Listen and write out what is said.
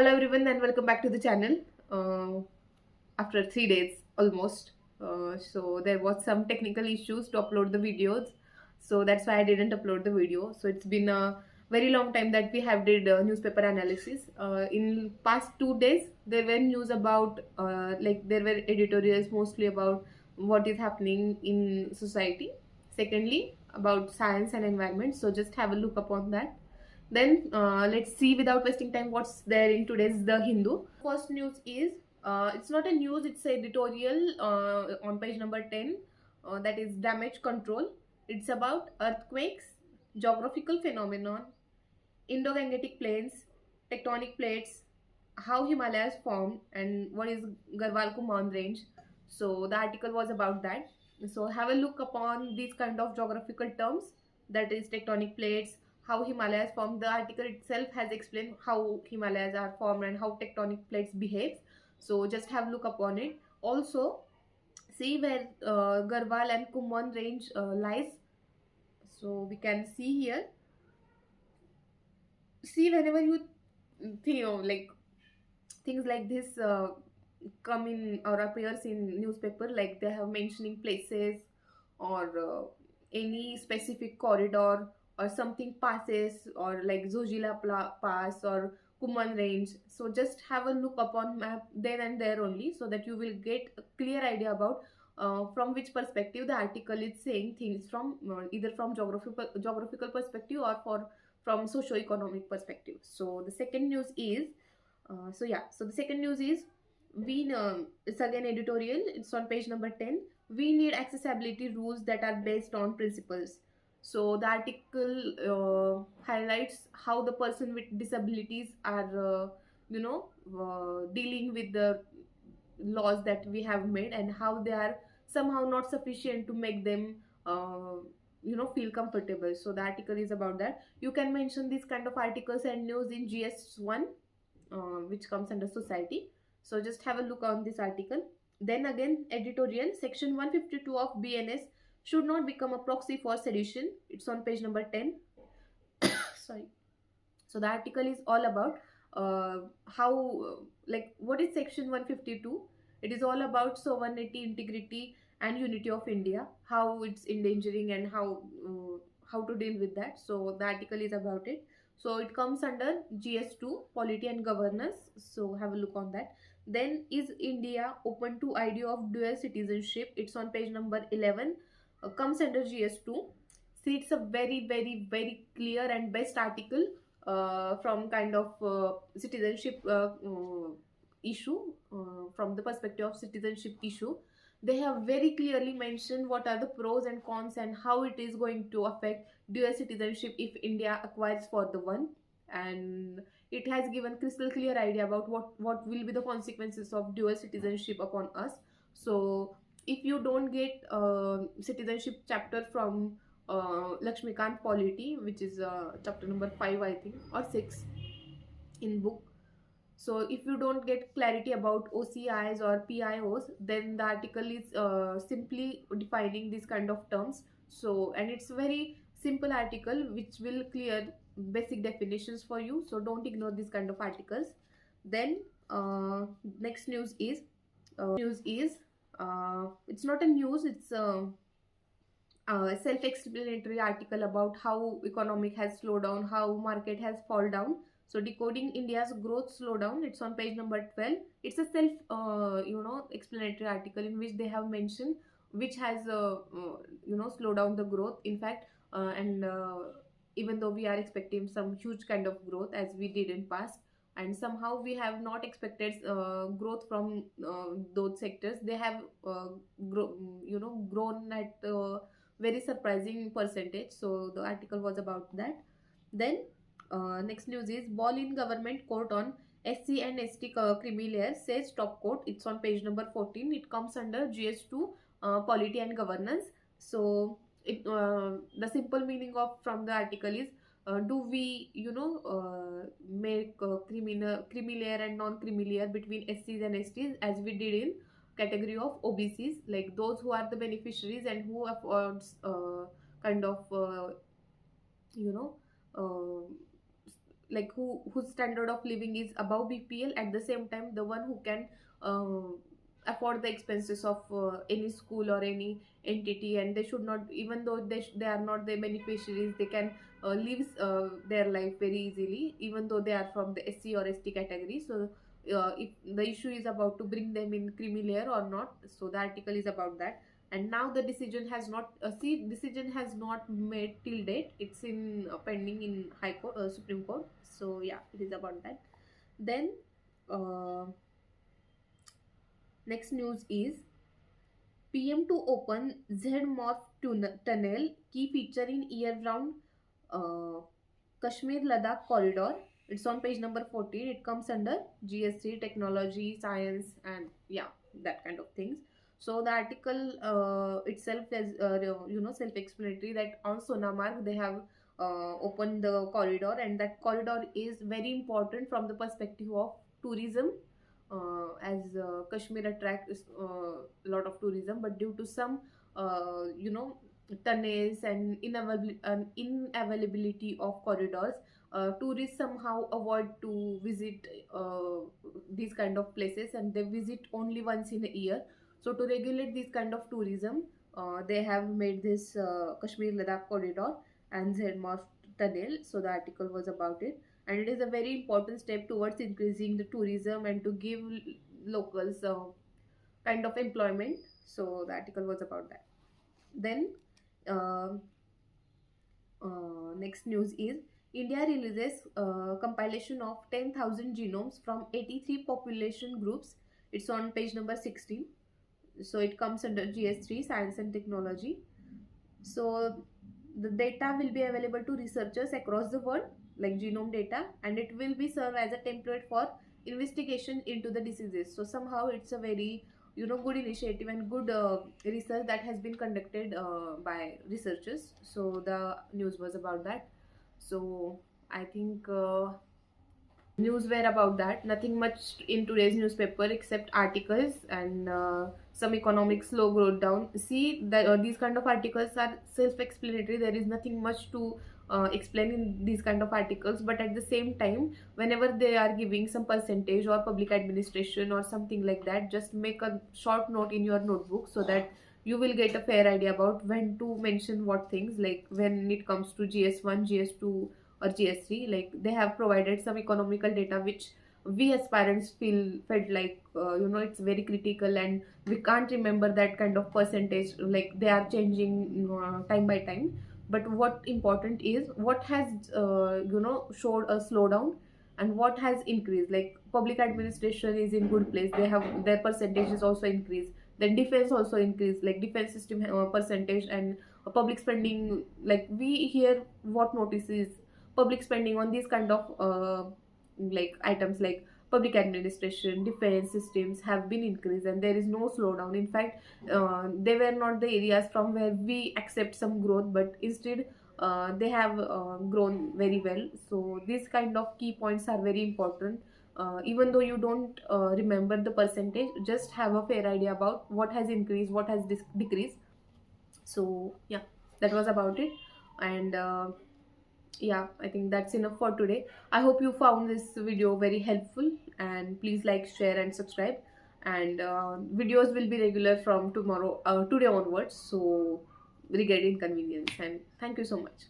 Hello everyone and welcome back to the channel. After 3 days almost, so there was some technical issues to upload the videos, so that's why I didn't upload the video. So it's been a very long time that we have did newspaper analysis. In past 2 days, there were news about like there were editorials mostly about what is happening in society. Secondly, about science and environment. So just have a look upon that. Then let's see without wasting time what's there in today's The Hindu. First news is it's not a news, it's a editorial on page number 10, that is damage control. It's about earthquakes, geographical phenomenon, Indo-Gangetic plains, tectonic plates, how Himalayas formed, and what is Garhwal Kumaon range. So the article was about that. So have a look upon these kind of geographical terms, that is tectonic plates, how Himalayas formed. The article itself has explained how Himalayas are formed and how tectonic plates behave. So just have a look upon it. Also see where Garhwal and Kumaon range lies. So we can see here. See, whenever you think like things like this come in or appears in newspaper, like they have mentioning places or any specific corridor or something passes, or like Zojila pass or Kuman range. So just have a look upon map then and there only, so that you will get a clear idea about from which perspective the article is saying things from, either from geographical perspective or from socio-economic perspective. So the second news is so the second news is it's again editorial. It's on page number 10. We need accessibility rules that are based on principles. So the article highlights how the person with disabilities are dealing with the laws that we have made, and how they are somehow not sufficient to make them feel comfortable. So the article is about that. You can mention these kind of articles and news in GS1, which comes under society. So just have a look on this article. Then again, editorial, section 152 of BNS should not become a proxy for sedition. It's on page number 10. Sorry. So the article is all about how like what is section 152. It is all about sovereignty, integrity and unity of India, how it's endangering and how to deal with that. So the article is about it. So it comes under GS2, polity and governance. So have a look on that. Then, is India open to idea of dual citizenship? It's on page number 11, comes under GS2. See, it's a very clear and best article from kind of citizenship issue, from the perspective of citizenship issue. They have very clearly mentioned what are the pros and cons and how it is going to affect dual citizenship if India acquires for the one. And it has given crystal clear idea about what will be the consequences of dual citizenship upon us. So if you don't get citizenship chapter from Lakshmikant Polity, which is chapter number 5 I think, or 6 in book. So if you don't get clarity about OCIs or PIOs, then the article is simply defining these kind of terms. So, and it's a very simple article which will clear basic definitions for you. So don't ignore these kind of articles. Then next news is it's not a news, it's a self-explanatory article about how economic has slowed down, how market has fall down. So decoding India's growth slowdown, it's on page number 12. It's a self explanatory article in which they have mentioned which has slowed down the growth, in fact, and even though we are expecting some huge kind of growth as we did in past, and somehow we have not expected growth from those sectors. They have grown at very surprising percentage. So the article was about that. Then next news is ball in government court on SC and ST creamy layer, says top court. It's on page number 14. It comes under GS2, polity and governance. So the simple meaning of from the article is, do we make creamy layer and non creamy layer between SCs and STs as we did in category of OBCs, like those who are the beneficiaries and who affords kind of you know uh, like whose standard of living is above BPL, at the same time the one who can uh, afford the expenses of any school or any entity, and they should not, even though they are not the beneficiaries, they can live their life very easily even though they are from the SC or ST category. So if the issue is about to bring them in creamy layer or not, so the article is about that. And now the decision has not decision has not made till date. It's in pending in high court, Supreme Court. So yeah, it is about that. Then uh, next news is PM to open Z-Morph tunnel, key feature in year-round uh, Kashmir Ladakh corridor. It's on page number 14. It comes under GST, technology, science, and yeah, that kind of things. So the article itself is self-explanatory, that on Sonamarg they have opened the corridor, and that corridor is very important from the perspective of tourism, as Kashmir attracts a lot of tourism, but due to some tunnels and inavailability of corridors, tourists somehow avoid to visit these kind of places, and they visit only once in a year. So to regulate this kind of tourism, they have made this Kashmir Ladakh corridor and Zermatt tunnel. So the article was about it, and it is a very important step towards increasing the tourism and to give locals kind of employment. So the article was about that. Then uh, next news is India releases compilation of 10,000 genomes from 83 population groups. It's on page number 16. So it comes under GS3, science and technology. So the data will be available to researchers across the world, like genome data, and it will be served as a template for investigation into the diseases. So somehow it's a very good initiative and good research that has been conducted by researchers. So the news was about that. So I think news were about that. Nothing much in today's newspaper except articles and some economic slow growth down. See that these kind of articles are self-explanatory. There is nothing much to explain in these kind of articles, but at the same time, whenever they are giving some percentage or public administration or something like that, just make a short note in your notebook so that you will get a fair idea about when to mention what things, like when it comes to GS1, GS2 or GS3. Like they have provided some economical data which we as parents felt like it's very critical, and we can't remember that kind of percentage, like they are changing time by time. But what important is what has showed a slowdown and what has increased. Like public administration is in good place, they have their percentages also increased. Then defense also increased, like defense system percentage and public spending. Like we hear what notices public spending on these kind of like items like public administration, defense systems have been increased, and there is no slowdown. In fact, they were not the areas from where we accept some growth, but instead they have grown very well. So these kind of key points are very important. Even though you don't remember the percentage, just have a fair idea about what has increased, what has decreased. So yeah, that was about it. And yeah, I think that's enough for today. I hope you found this video very helpful, and please like, share and subscribe. And videos will be regular from today onwards, so regret inconvenience. And thank you so much.